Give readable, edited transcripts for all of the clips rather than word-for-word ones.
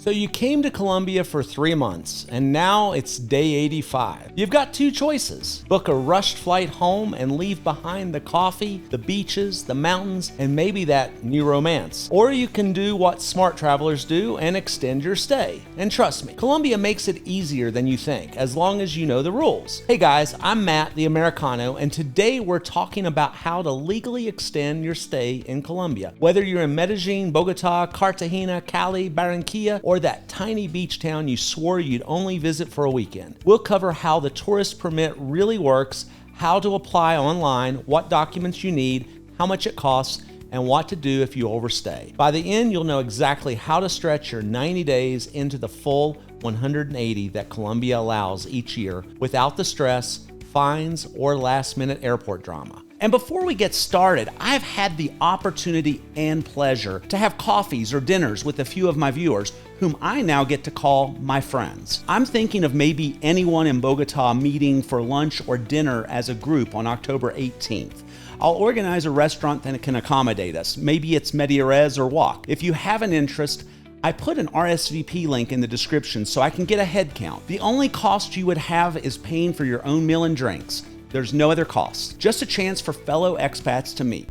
So you came to Colombia for 3 months, and now it's day 85. You've got two choices. Book a rushed flight home and leave behind the coffee, the beaches, the mountains, and maybe that new romance. Or you can do what smart travelers do and extend your stay. And trust me, Colombia makes it easier than you think, as long as you know the rules. Hey guys, I'm Matt, the Americano, and today we're talking about how to legally extend your stay in Colombia. Whether you're in Medellin, Bogotá, Cartagena, Cali, Barranquilla, or that tiny beach town you swore you'd only visit for a weekend. We'll cover how the tourist permit really works, how to apply online, what documents you need, how much it costs, and what to do if you overstay. By the end, you'll know exactly how to stretch your 90 days into the full 180 that Colombia allows each year without the stress, fines, or last-minute airport drama. And before we get started, I've had the opportunity and pleasure to have coffees or dinners with a few of my viewers, whom I now get to call my friends. I'm thinking of maybe anyone in Bogotá meeting for lunch or dinner as a group on October 18th. I'll organize a restaurant that can accommodate us. Maybe it's Medellín or Wok. If you have an interest, I put an RSVP link in the description so I can get a head count. The only cost you would have is paying for your own meal and drinks. There's no other cost. Just a chance for fellow expats to meet.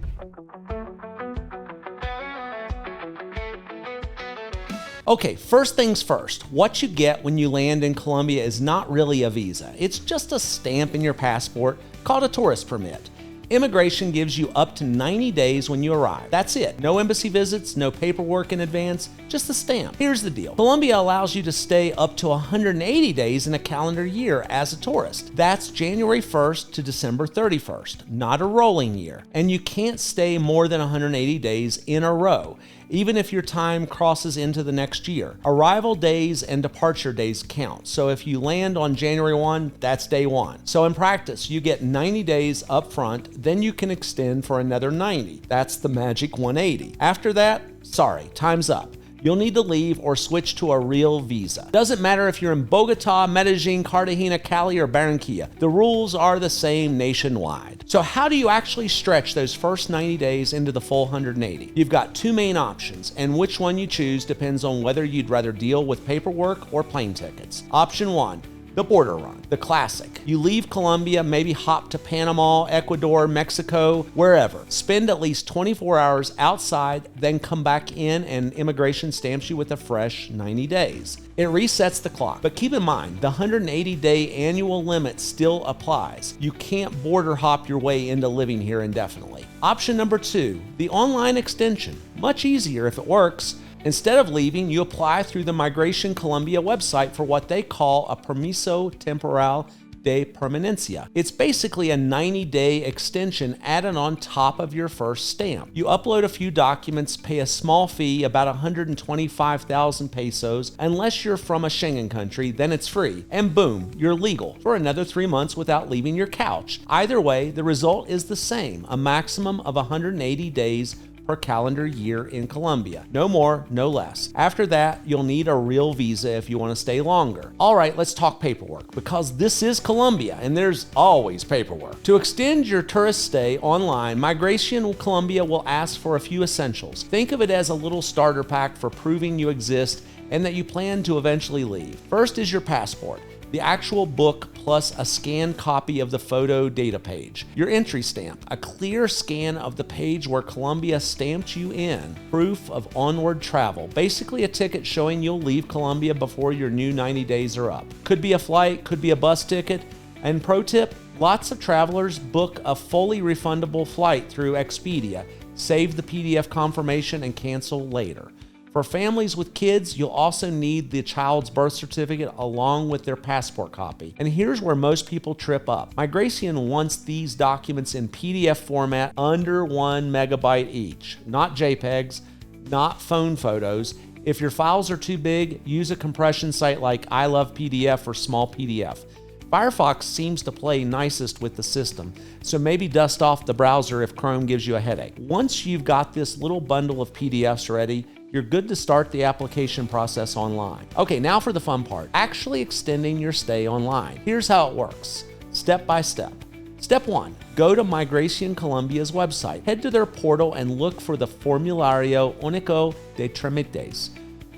Okay, first things first. What you get when you land in Colombia is not really a visa. It's just a stamp in your passport called a tourist permit. Immigration gives you up to 90 days when you arrive. That's it. No embassy visits, no paperwork in advance, just a stamp. Here's the deal. Colombia allows you to stay up to 180 days in a calendar year as a tourist. That's January 1st to December 31st, not a rolling year. And you can't stay more than 180 days in a row, even if your time crosses into the next year. Arrival days and departure days count. So if you land on January 1, that's day 1. So in practice, you get 90 days up front, then you can extend for another 90. That's the magic 180. After that, sorry, time's up. You'll need to leave or switch to a real visa. Doesn't matter if you're in Bogotá, Medellin, Cartagena, Cali, or Barranquilla. The rules are the same nationwide. So how do you actually stretch those first 90 days into the full 180? You've got two main options, and which one you choose depends on whether you'd rather deal with paperwork or plane tickets. Option 1. The border run, the classic. You leave Colombia, maybe hop to Panama, Ecuador, Mexico, wherever. Spend at least 24 hours outside, then come back in and immigration stamps you with a fresh 90 days. It resets the clock, but keep in mind, the 180-day annual limit still applies. You can't border hop your way into living here indefinitely. Option number 2, the online extension. Much easier if it works. Instead of leaving, you apply through the Migration Colombia website for what they call a Permiso Temporal de Permanencia. It's basically a 90-day extension added on top of your first stamp. You upload a few documents, pay a small fee, about 125,000 pesos. Unless you're from a Schengen country, then it's free. And boom, you're legal for another 3 months without leaving your couch. Either way, the result is the same, a maximum of 180 days per calendar year in Colombia. No more, no less. After that, you'll need a real visa if you want to stay longer. All right, let's talk paperwork, because this is Colombia and there's always paperwork. To extend your tourist stay online, Migration Colombia will ask for a few essentials. Think of it as a little starter pack for proving you exist and that you plan to eventually leave. First is your passport, the actual book plus a scanned copy of the photo data page. Your entry stamp, a clear scan of the page where Colombia stamped you in. Proof of onward travel, basically a ticket showing you'll leave Colombia before your new 90 days are up. Could be a flight, could be a bus ticket. And pro tip, lots of travelers book a fully refundable flight through Expedia, save the PDF confirmation and cancel later. For families with kids, you'll also need the child's birth certificate along with their passport copy. And here's where most people trip up. Migration wants these documents in PDF format under 1 megabyte each, not JPEGs, not phone photos. If your files are too big, use a compression site like I Love PDF or Small PDF. Firefox seems to play nicest with the system, so maybe dust off the browser if Chrome gives you a headache. Once you've got this little bundle of PDFs ready, you're good to start the application process online. Okay, now for the fun part, actually extending your stay online. Here's how it works, step by step. Step 1, go to Migration Colombia's website. Head to their portal and look for the Formulario Único de Trámites.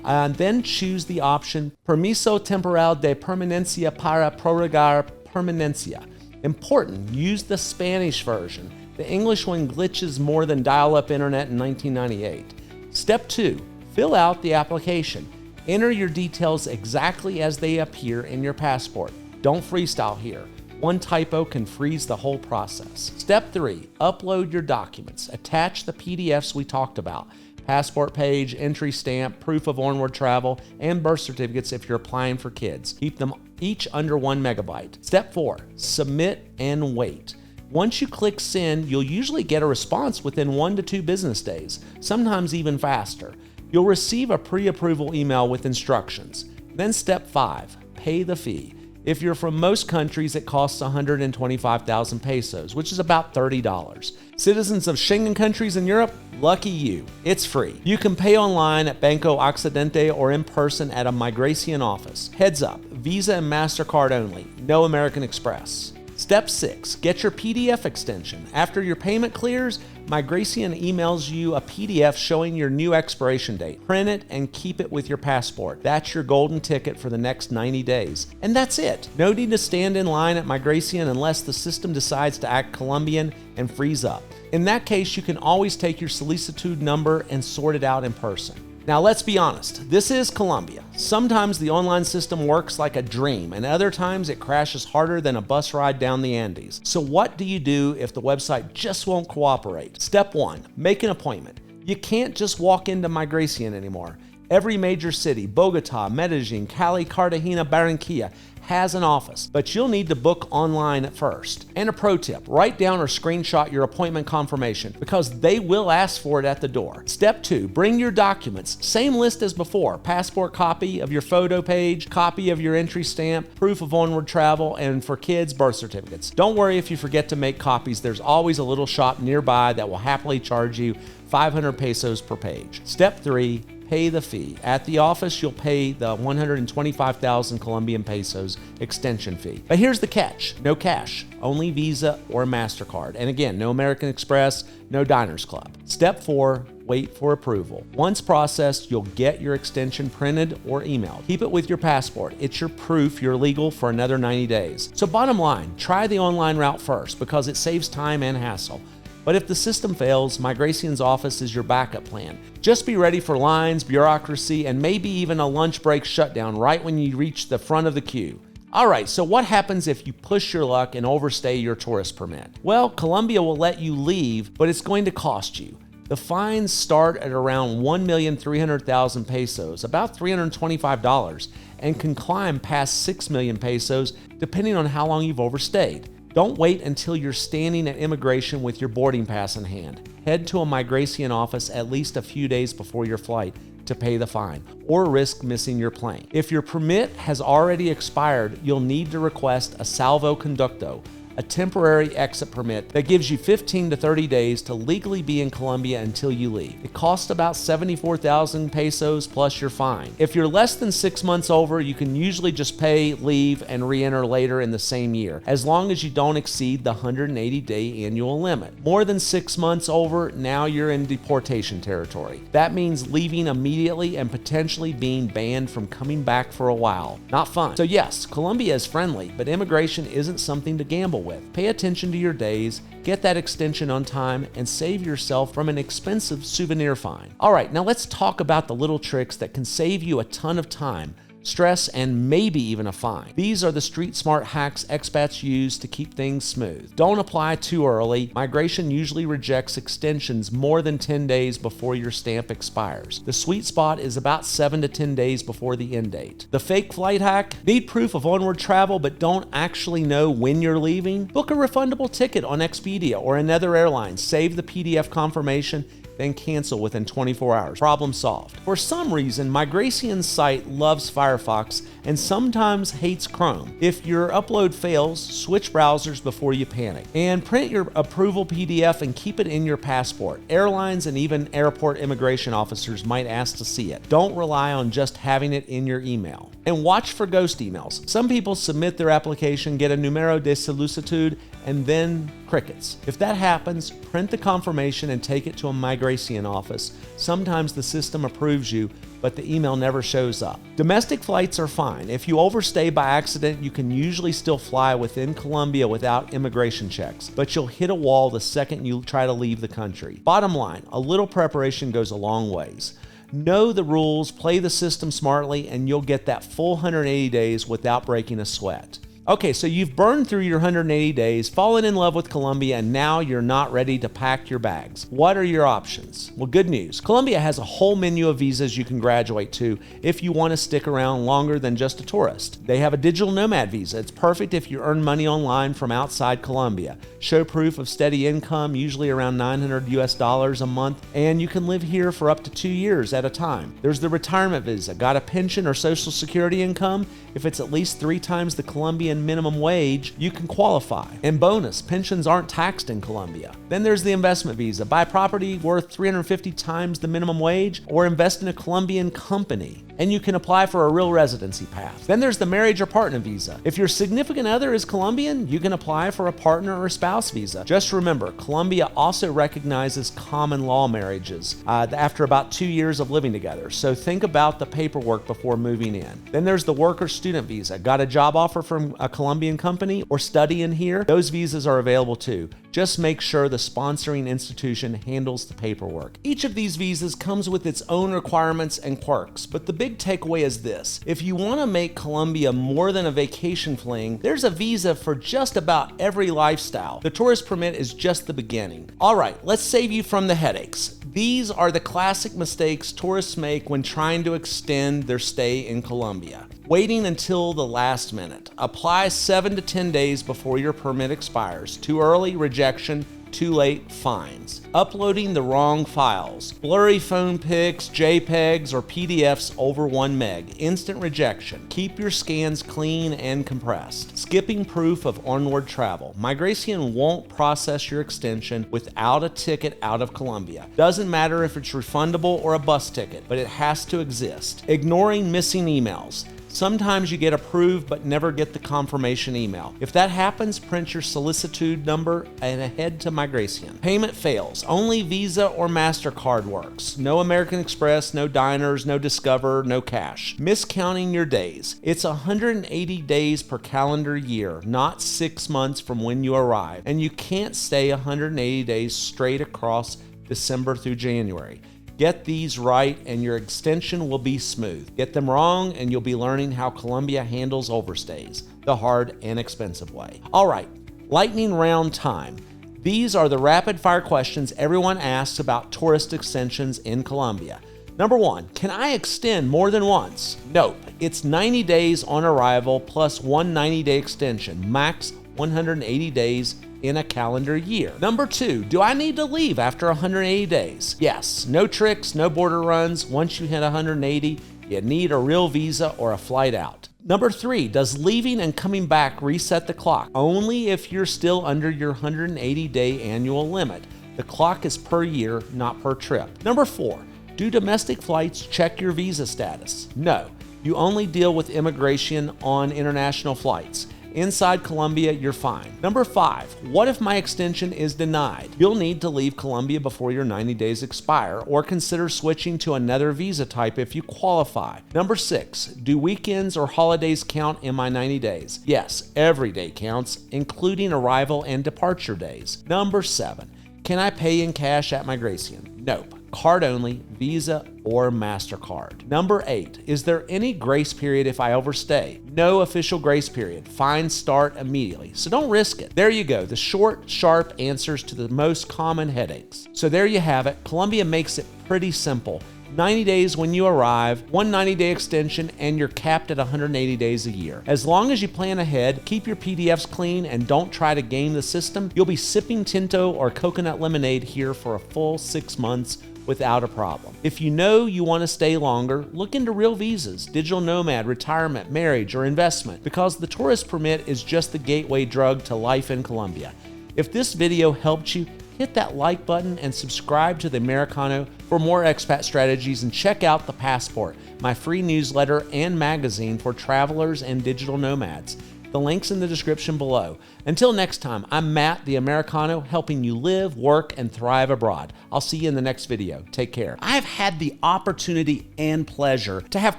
and then choose the option Permiso Temporal de Permanencia para Prorrogar Permanencia. Important, use the Spanish version. The English one glitches more than dial-up internet in 1998. Step 2, fill out the application. Enter your details exactly as they appear in your passport. Don't freestyle here. One typo can freeze the whole process. Step 3, upload your documents. Attach the PDFs we talked about. Passport page, entry stamp, proof of onward travel, and birth certificates if you're applying for kids. Keep them each under 1 megabyte. Step 4, submit and wait. Once you click send, you'll usually get a response within 1 to 2 business days, sometimes even faster. You'll receive a pre-approval email with instructions. Then step 5, pay the fee. If you're from most countries, it costs 125,000 pesos, which is about $30. Citizens of Schengen countries in Europe, lucky you, it's free. You can pay online at Banco Occidente or in person at a migration office. Heads up, Visa and MasterCard only, no American Express. Step 6, get your PDF extension. After your payment clears, Migration emails you a PDF showing your new expiration date. Print it and keep it with your passport. That's your golden ticket for the next 90 days. And that's it. No need to stand in line at Migration unless the system decides to act Colombian and freeze up. In that case, you can always take your solicitude number and sort it out in person. Now, let's be honest, this is Colombia. Sometimes the online system works like a dream, and other times it crashes harder than a bus ride down the Andes. So what do you do if the website just won't cooperate? Step 1, make an appointment. You can't just walk into Migration anymore. Every major city, Bogotá, Medellin, Cali, Cartagena, Barranquilla, has an office, but you'll need to book online at first. And a pro tip, write down or screenshot your appointment confirmation because they will ask for it at the door. Step 2, bring your documents. Same list as before, passport copy of your photo page, copy of your entry stamp, proof of onward travel, and for kids, birth certificates. Don't worry if you forget to make copies, there's always a little shop nearby that will happily charge you 500 pesos per page. Step 3, pay the fee. At the office, you'll pay the 125,000 Colombian pesos extension fee. But here's the catch, no cash, only Visa or MasterCard. And again, no American Express, no Diners Club. Step 4, wait for approval. Once processed, you'll get your extension printed or emailed. Keep it with your passport. It's your proof you're legal for another 90 days. So bottom line, try the online route first because it saves time and hassle. But if the system fails, Migration's office is your backup plan. Just be ready for lines, bureaucracy, and maybe even a lunch break shutdown right when you reach the front of the queue. All right, so what happens if you push your luck and overstay your tourist permit? Well, Colombia will let you leave, but it's going to cost you. The fines start at around 1,300,000 pesos, about $325, and can climb past 6 million pesos depending on how long you've overstayed. Don't wait until you're standing at immigration with your boarding pass in hand. Head to a Migration office at least a few days before your flight to pay the fine or risk missing your plane. If your permit has already expired, you'll need to request a salvoconducto, a temporary exit permit that gives you 15 to 30 days to legally be in Colombia until you leave. It costs about 74,000 pesos plus your fine. If you're less than 6 months over, you can usually just pay, leave, and re-enter later in the same year, as long as you don't exceed the 180-day annual limit. More than 6 months over, now you're in deportation territory. That means leaving immediately and potentially being banned from coming back for a while. Not fun. So yes, Colombia is friendly, but immigration isn't something to gamble with. Pay attention to your days, get that extension on time, and save yourself from an expensive souvenir fine. All right, now let's talk about the little tricks that can save you a ton of time, stress, and maybe even a fine. These are the street smart hacks expats use to keep things smooth. Don't apply too early. Migration usually rejects extensions more than 10 days before your stamp expires. The sweet spot is about 7 to 10 days before the end date. The fake flight hack: need proof of onward travel but don't actually know when you're leaving? Book a refundable ticket on Expedia or another airline. Save the PDF confirmation, then cancel within 24 hours. Problem solved. For some reason, Migration's site loves Firefox and sometimes hates Chrome. If your upload fails, switch browsers before you panic. And print your approval PDF and keep it in your passport. Airlines and even airport immigration officers might ask to see it. Don't rely on just having it in your email. And watch for ghost emails. Some people submit their application, get a numero de solicitud, and then crickets. If that happens, print the confirmation and take it to a migration office. Sometimes the system approves you, but the email never shows up. Domestic flights are fine. If you overstay by accident, you can usually still fly within Colombia without immigration checks, but you'll hit a wall the second you try to leave the country. Bottom line, a little preparation goes a long ways. Know the rules, play the system smartly, and you'll get that full 180 days without breaking a sweat. Okay, so you've burned through your 180 days, fallen in love with Colombia, and now you're not ready to pack your bags. What are your options? Well, good news. Colombia has a whole menu of visas you can graduate to if you want to stick around longer than just a tourist. They have a digital nomad visa. It's perfect if you earn money online from outside Colombia. Show proof of steady income, usually around $900 a month, and you can live here for up to 2 years at a time. There's the retirement visa. Got a pension or social security income? If it's at least 3 times the Colombian minimum wage, you can qualify. And bonus, pensions aren't taxed in Colombia. Then there's the investment visa. Buy property worth 350 times the minimum wage or invest in a Colombian company, and you can apply for a real residency path. Then there's the marriage or partner visa. If your significant other is Colombian, you can apply for a partner or spouse visa. Just remember, Colombia also recognizes common law marriages after about 2 years of living together. So think about the paperwork before moving in. Then there's the work or student visa. Got a job offer from a Colombian company or studying here? Those visas are available too. Just make sure the sponsoring institution handles the paperwork. Each of these visas comes with its own requirements and quirks, but the big takeaway is this. If you want to make Colombia more than a vacation fling, there's a visa for just about every lifestyle. The tourist permit is just the beginning. All right, let's save you from the headaches. These are the classic mistakes tourists make when trying to extend their stay in Colombia. Waiting until the last minute. Apply 7 to 10 days before your permit expires. Too early, rejection. Too late, fines. Uploading the wrong files. Blurry phone pics, JPEGs, or PDFs over 1 meg. Instant rejection. Keep your scans clean and compressed. Skipping proof of onward travel. Migration won't process your extension without a ticket out of Colombia. Doesn't matter if it's refundable or a bus ticket, but it has to exist. Ignoring missing emails. Sometimes you get approved but never get the confirmation email. If that happens, print your solicitude number and head to migration. Payment fails. Only Visa or MasterCard works. No American Express, no diners, no Discover, no cash. Miscounting your days. It's 180 days per calendar year, not 6 months from when you arrive. And you can't stay 180 days straight across December through January. Get these right and your extension will be smooth. Get them wrong and you'll be learning how Colombia handles overstays, the hard and expensive way. All right, lightning round time. These are the rapid fire questions everyone asks about tourist extensions in Colombia. Number 1, can I extend more than once? Nope, it's 90 days on arrival plus one 90-day extension, max 180 days in a calendar year. Number 2, do I need to leave after 180 days? Yes, no tricks, no border runs. Once you hit 180, you need a real visa or a flight out. Number 3, does leaving and coming back reset the clock? Only if you're still under your 180-day annual limit. The clock is per year, not per trip. Number 4, do domestic flights check your visa status? No, you only deal with immigration on international flights. Inside Colombia, you're fine. Number 5, what if my extension is denied? You'll need to leave Colombia before your 90 days expire or consider switching to another visa type if you qualify. Number 6, do weekends or holidays count in my 90 days? Yes, every day counts, including arrival and departure days. Number 7, can I pay in cash at migration? Nope. Card only, Visa or MasterCard. Number 8, is there any grace period if I overstay? No official grace period. Fines start immediately, so don't risk it. There you go, the short, sharp answers to the most common headaches. So there you have it. Colombia makes it pretty simple. 90 days when you arrive, one 90-day extension, and you're capped at 180 days a year. As long as you plan ahead, keep your PDFs clean, and don't try to game the system, you'll be sipping Tinto or coconut lemonade here for a full 6 months without a problem. If you know you want to stay longer, look into real visas, digital nomad, retirement, marriage, or investment, because the tourist permit is just the gateway drug to life in Colombia. If this video helped you, hit that like button and subscribe to the Americano for more expat strategies, and check out The Passport, my free newsletter and magazine for travelers and digital nomads. The link's in the description below. Until next time, I'm Matt, the Americano, helping you live, work, and thrive abroad. I'll see you in the next video. Take care. I've had the opportunity and pleasure to have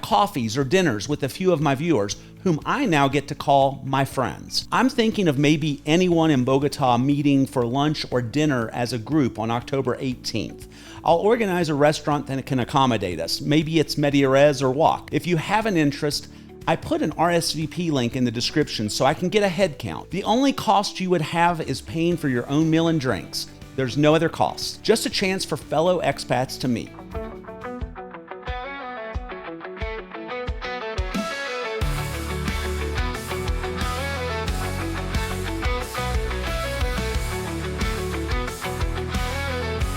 coffees or dinners with a few of my viewers, whom I now get to call my friends. I'm thinking of maybe anyone in Bogotá meeting for lunch or dinner as a group on October 18th. I'll organize a restaurant that can accommodate us. Maybe it's Medellín or Wok. If you have an interest, I put an RSVP link in the description so I can get a head count. The only cost you would have is paying for your own meal and drinks. There's no other cost. Just a chance for fellow expats to meet.